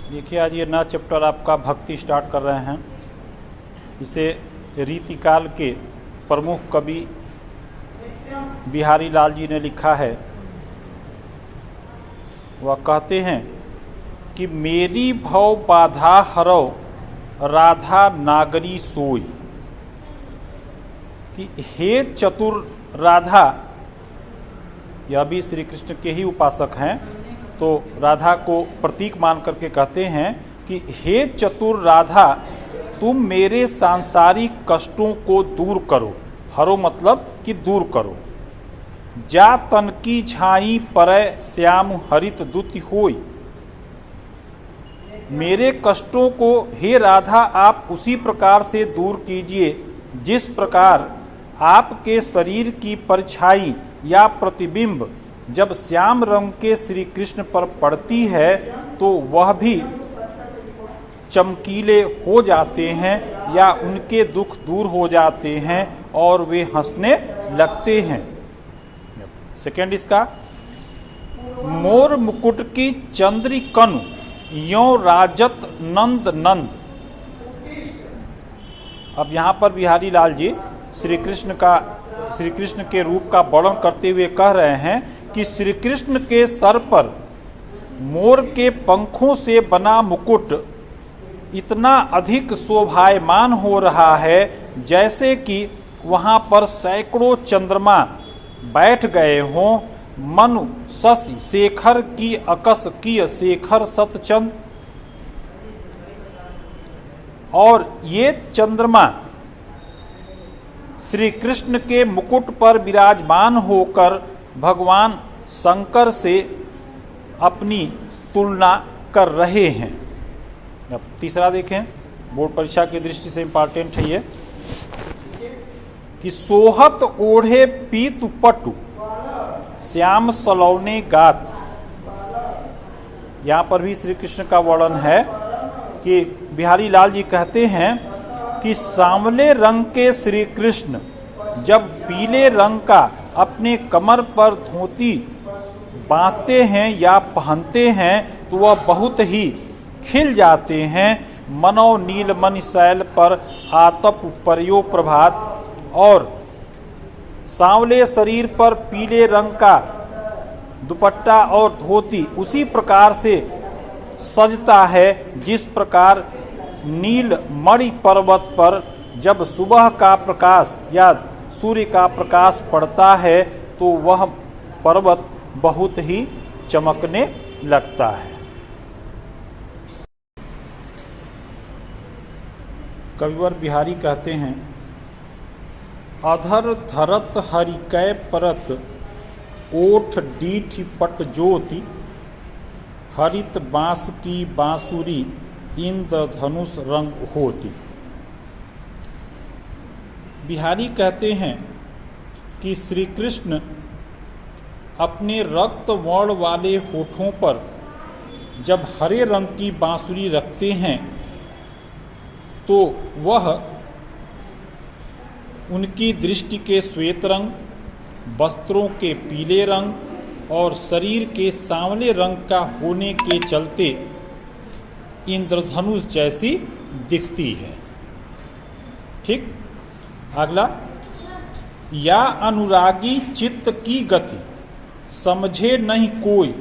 देखिए, आज ये नया चैप्टर आपका भक्ति स्टार्ट कर रहे हैं। इसे रीतिकाल के प्रमुख कवि बिहारी लाल जी ने लिखा है। वह कहते हैं कि मेरी भव बाधा हरो राधा नागरी सोई, कि हे चतुर राधा, यह भी श्री कृष्ण के ही उपासक हैं, तो राधा को प्रतीक मान करके कहते हैं कि हे चतुर राधा, तुम मेरे सांसारिक कष्टों को दूर करो। हरो मतलब कि दूर करो। जा तन की झाई परय श्याम हरित दुति होई, मेरे कष्टों को हे राधा आप उसी प्रकार से दूर कीजिए जिस प्रकार आपके शरीर की परछाई या प्रतिबिंब जब श्याम रंग के श्री कृष्ण पर पड़ती है तो वह भी चमकीले हो जाते हैं या उनके दुख दूर हो जाते हैं और वे हंसने लगते हैं। सेकेंड इसका, मोर मुकुट की चंद्री कनु यों राजत नंद नंद। अब यहाँ पर बिहारी लाल जी श्री कृष्ण के रूप का वर्णन करते हुए कह रहे हैं कि श्री कृष्ण के सर पर मोर के पंखों से बना मुकुट इतना अधिक शोभायमान हो रहा है जैसे कि वहाँ पर सैकड़ों चंद्रमा बैठ गए हों। मनु शशि शेखर की अकस की शेखर सतचंद। और ये चंद्रमा श्री कृष्ण के मुकुट पर विराजमान होकर भगवान शंकर से अपनी तुलना कर रहे हैं। अब तीसरा देखें, बोर्ड परीक्षा की दृष्टि से इम्पॉर्टेंट है ये, कि सोहत ओढ़े पीतु पटु श्याम सलौने गात। यहाँ पर भी श्री कृष्ण का वर्णन है कि बिहारी लाल जी कहते हैं कि सांवले रंग के श्री कृष्ण जब पीले रंग का अपने कमर पर धोती बांधते हैं या पहनते हैं तो वह बहुत ही खिल जाते हैं। मनो नीलमणि शैल पर आतप पर्यो प्रभात। और सांवले शरीर पर पीले रंग का दुपट्टा और धोती उसी प्रकार से सजता है जिस प्रकार नीलमणि पर्वत पर जब सुबह का प्रकाश या सूर्य का प्रकाश पड़ता है तो वह पर्वत बहुत ही चमकने लगता है। कविवर बिहारी कहते हैं, अधर धरत हरिकै परत ओठ डीठ पट ज्योति, हरित बांस की बांसुरी इंद्रधनुष रंग होती। बिहारी कहते हैं कि श्री कृष्ण अपने रक्त वर्ण वाले होठों पर जब हरे रंग की बांसुरी रखते हैं तो वह उनकी दृष्टि के श्वेत रंग, वस्त्रों के पीले रंग और शरीर के सांवले रंग का होने के चलते इंद्रधनुष जैसी दिखती है। ठीक। अगला, या अनुरागी चित्त की गति समझे नहीं कोई,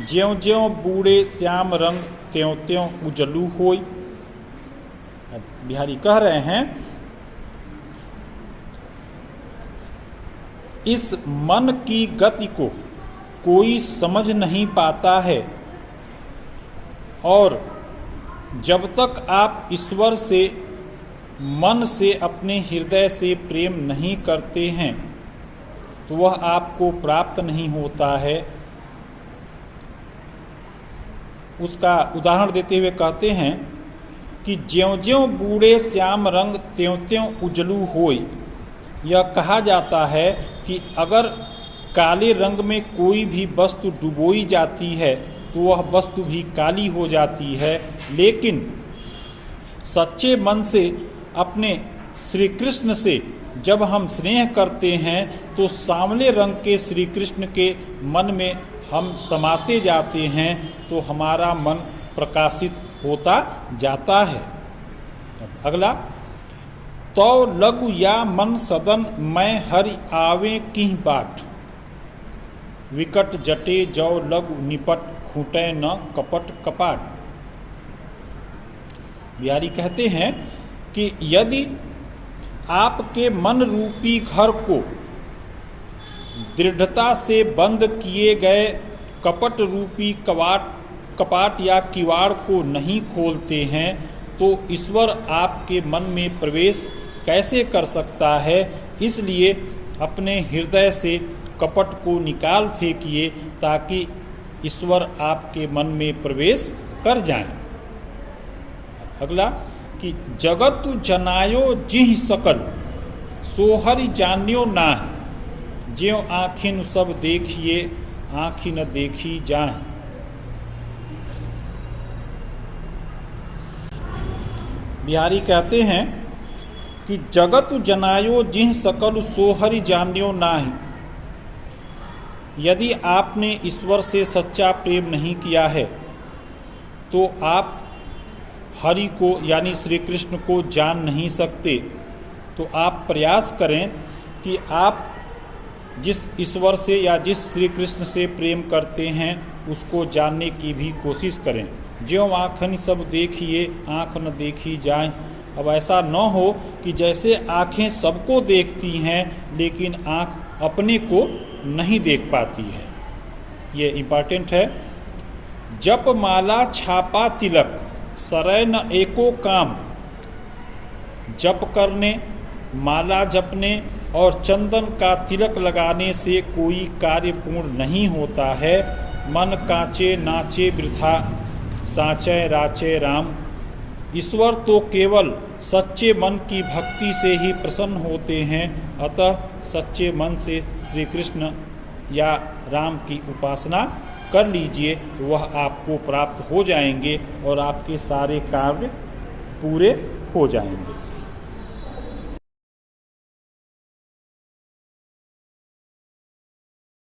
ज्यों ज्यों बूढ़े श्याम रंग त्यों त्यों उजलू होई। बिहारी कह रहे हैं इस मन की गति को कोई समझ नहीं पाता है और जब तक आप ईश्वर से मन से अपने हृदय से प्रेम नहीं करते हैं तो वह आपको प्राप्त नहीं होता है। उसका उदाहरण देते हुए कहते हैं कि ज्यों ज्यों बूढ़े श्याम रंग त्यों त्यों उजलू होई। यह कहा जाता है कि अगर काले रंग में कोई भी वस्तु डुबोई जाती है तो वह वस्तु भी काली हो जाती है, लेकिन सच्चे मन से अपने श्री कृष्ण से जब हम स्नेह करते हैं तो सांवले रंग के श्री कृष्ण के मन में हम समाते जाते हैं तो हमारा मन प्रकाशित होता जाता है। अगला, तो लघु या मन सदन मैं हरि आवे किह बाट, विकट जटे जौ लघु निपट खूंटे न कपट कपाट। बिहारी कहते हैं कि यदि आपके मन रूपी घर को दृढ़ता से बंद किए गए कपट रूपी कपाट या किवाड़ को नहीं खोलते हैं तो ईश्वर आपके मन में प्रवेश कैसे कर सकता है। इसलिए अपने हृदय से कपट को निकाल फेंकिए ताकि ईश्वर आपके मन में प्रवेश कर जाएं। अगला, कि जगत जनायो जिह सकल सोहरि जान्यो नाहि, ज्यों आँखिन सब देखिए आँखि न देखी जाए। बिहारी कहते हैं कि जगत जनायो जिह सकल सोहरि जान्यो नाहि। यदि आपने ईश्वर से सच्चा प्रेम नहीं किया है तो आप हरि को यानी श्री कृष्ण को जान नहीं सकते। तो आप प्रयास करें कि आप जिस ईश्वर से या जिस श्री कृष्ण से प्रेम करते हैं उसको जानने की भी कोशिश करें। ज्यों आँखन सब देखिए आँख न देखी जाए। अब ऐसा न हो कि जैसे आँखें सबको देखती हैं लेकिन आँख अपने को नहीं देख पाती है। ये इम्पॉर्टेंट है। जप माला छापा तिलक सरय न एको काम, जप करने, माला जपने और चंदन का तिलक लगाने से कोई कार्य पूर्ण नहीं होता है। मन कांचे नाचे वृथा साचय राचे राम। ईश्वर तो केवल सच्चे मन की भक्ति से ही प्रसन्न होते हैं। अतः सच्चे मन से श्री कृष्ण या राम की उपासना कर लीजिए तो वह आपको प्राप्त हो जाएंगे और आपके सारे कार्य पूरे हो जाएंगे।